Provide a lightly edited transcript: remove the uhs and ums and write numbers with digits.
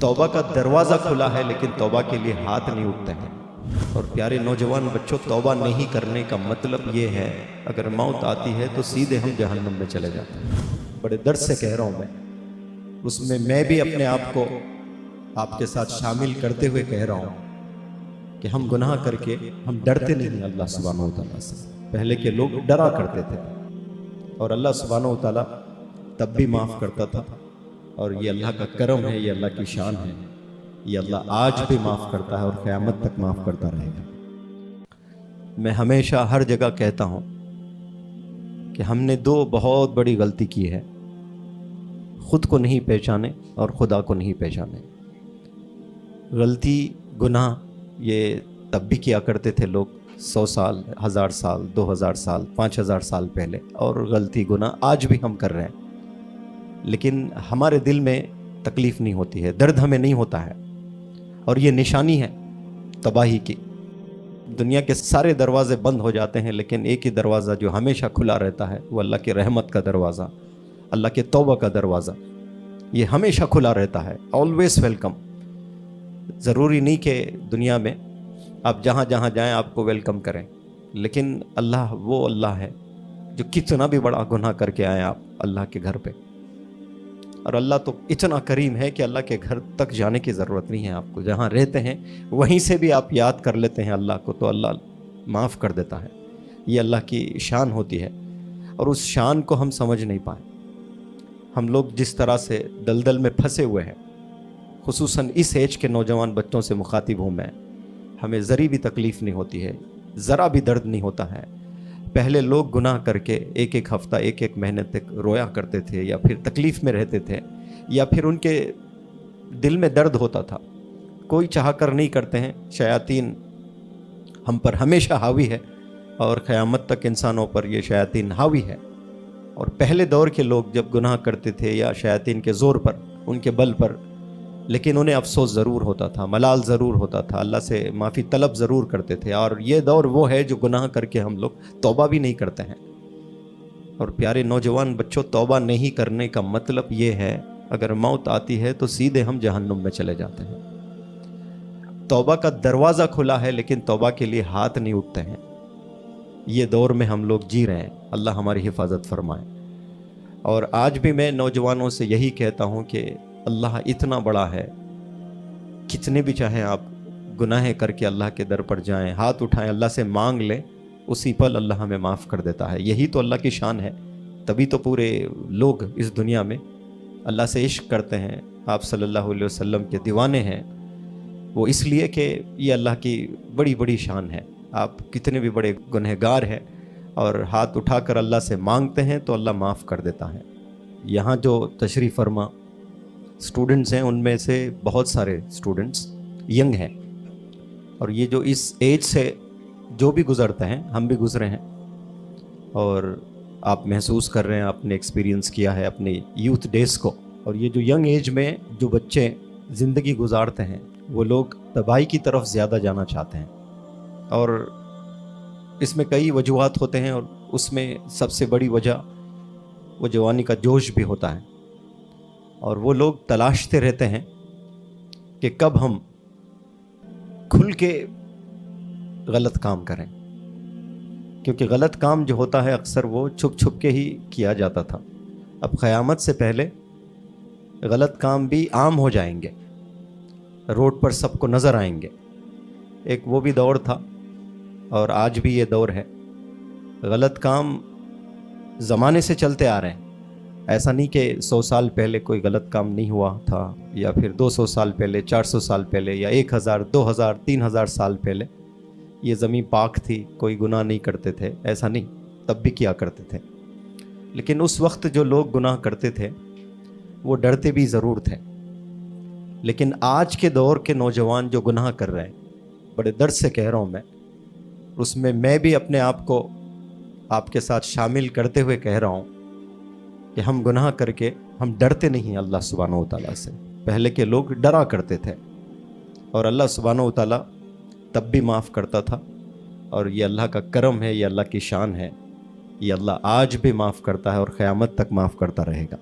तौबा का दरवाज़ा खुला है लेकिन तौबा के लिए हाथ नहीं उठते हैं। और प्यारे नौजवान बच्चों, तौबा नहीं करने का मतलब ये है अगर मौत आती है तो सीधे हम जहन्नम में चले जाते हैं। बड़े दर्द से कह रहा हूँ मैं, उसमें मैं भी अपने आप को आपके साथ शामिल करते हुए कह रहा हूँ कि हम गुनाह करके हम डरते नहीं अल्लाह सुब्हानहू तआला से। पहले के लोग डरा करते थे और अल्लाह सुब्हानहू तआला तब भी माफ़ करता था। और ये अल्लाह का करम है, ये अल्लाह की शान है, ये अल्लाह आज भी माफ़ करता है और क़यामत तक माफ़ करता रहेगा। मैं हमेशा हर जगह कहता हूँ कि हमने दो बहुत बड़ी गलती की है, ख़ुद को नहीं पहचाने और खुदा को नहीं पहचाने। गलती गुनाह ये तब भी किया करते थे लोग 100 साल, 1000 साल, 2000 साल, 5000 साल पहले, और गलती गुनाह आज भी हम कर रहे हैं। लेकिन हमारे दिल में तकलीफ़ नहीं होती है, दर्द हमें नहीं होता है, और ये निशानी है तबाही की। दुनिया के सारे दरवाज़े बंद हो जाते हैं लेकिन एक ही दरवाज़ा जो हमेशा खुला रहता है वो अल्लाह की रहमत का दरवाज़ा, अल्लाह के तौबा का दरवाज़ा, ये हमेशा खुला रहता है, ऑलवेज़ वेलकम। ज़रूरी नहीं कि दुनिया में आप जहाँ जहाँ जाएं आपको वेलकम करें, लेकिन अल्लाह वो अल्लाह है जो कितना भी बड़ा गुनाह करके आए आप अल्लाह के घर पे, और अल्लाह तो इतना करीम है कि अल्लाह के घर तक जाने की ज़रूरत नहीं है आपको। जहाँ रहते हैं वहीं से भी आप याद कर लेते हैं अल्लाह को तो अल्लाह माफ़ कर देता है। ये अल्लाह की शान होती है और उस शान को हम समझ नहीं पाए। हम लोग जिस तरह से दलदल में फंसे हुए हैं, खुसूसन इस एज के नौजवान बच्चों से मुखातिब हूँ मैं, हमें ज़री भी तकलीफ़ नहीं होती है, ज़रा भी दर्द नहीं होता है। पहले लोग गुनाह करके एक एक हफ़्ता, एक एक महीने तक रोया करते थे, या फिर तकलीफ़ में रहते थे, या फिर उनके दिल में दर्द होता था। कोई चाह कर नहीं करते हैं, शयातीन हम पर हमेशा हावी है और क़यामत तक इंसानों पर ये शयातीन हावी है। और पहले दौर के लोग जब गुनाह करते थे या शयातीन के ज़ोर पर, उनके बल पर, लेकिन उन्हें अफसोस ज़रूर होता था, मलाल ज़रूर होता था, अल्लाह से माफ़ी तलब ज़रूर करते थे। और ये दौर वो है जो गुनाह करके हम लोग तौबा भी नहीं करते हैं। और प्यारे नौजवान बच्चों, तौबा नहीं करने का मतलब ये है अगर मौत आती है तो सीधे हम जहन्नुम में चले जाते हैं। तौबा का दरवाज़ा खुला है लेकिन तौबा के लिए हाथ नहीं उठते हैं। ये दौर में हम लोग जी रहे हैं, अल्लाह हमारी हिफाजत फरमाए। और आज भी मैं नौजवानों से यही कहता हूँ कि अल्लाह इतना बड़ा है, कितने भी चाहें आप गुनाह करके अल्लाह के दर पर जाएं, हाथ उठाएं, अल्लाह से मांग लें, उसी पल अल्लाह हमें माफ़ कर देता है। यही तो अल्लाह की शान है। तभी तो पूरे लोग इस दुनिया में अल्लाह से इश्क करते हैं, आप सल्लल्लाहु अलैहि वसल्लम के दीवाने हैं। वो इसलिए कि ये अल्लाह की बड़ी बड़ी शान है। आप कितने भी बड़े गुनहगार हैं और हाथ उठाकर अल्लाह से मांगते हैं तो अल्लाह माफ़ कर देता है। यहाँ जो तशरीफ़ फरमा स्टूडेंट्स हैं, उनमें से बहुत सारे स्टूडेंट्स यंग हैं, और ये जो इस एज से जो भी गुज़रते हैं, हम भी गुज़रे हैं, और आप महसूस कर रहे हैं, आपने एक्सपीरियंस किया है अपने यूथ डेज़ को। और ये जो यंग एज में जो बच्चे ज़िंदगी गुजारते हैं वो लोग तबाही की तरफ ज़्यादा जाना चाहते हैं, और इसमें कई वजूहात होते हैं, और उसमें सबसे बड़ी वजह वो जवानी का जोश भी होता है। और वो लोग तलाशते रहते हैं कि कब हम खुल के गलत काम करें, क्योंकि गलत काम जो होता है अक्सर वो छुप छुप के ही किया जाता था। अब क़यामत से पहले गलत काम भी आम हो जाएंगे, रोड पर सबको नज़र आएंगे। एक वो भी दौर था और आज भी ये दौर है। गलत काम ज़माने से चलते आ रहे हैं। ऐसा नहीं कि 100 साल पहले कोई गलत काम नहीं हुआ था, या फिर 200 साल पहले, 400 साल पहले, या 1000, 2000, 3000 साल पहले ये ज़मीन पाक थी, कोई गुनाह नहीं करते थे। ऐसा नहीं, तब भी किया करते थे। लेकिन उस वक्त जो लोग गुनाह करते थे वो डरते भी ज़रूर थे। लेकिन आज के दौर के नौजवान जो गुनाह कर रहे हैं, बड़े दर्द से कह रहा हूँ मैं, उसमें मैं भी अपने आप को आपके साथ शामिल करते हुए कह रहा हूँ कि हम गुनाह करके हम डरते नहीं अल्लाह सुब्हानहू तआला से। पहले के लोग डरा करते थे और अल्लाह सुब्हानहू तआला तब भी माफ़ करता था, और ये अल्लाह का करम है, ये अल्लाह की शान है, ये अल्लाह आज भी माफ़ करता है और क़यामत तक माफ़ करता रहेगा।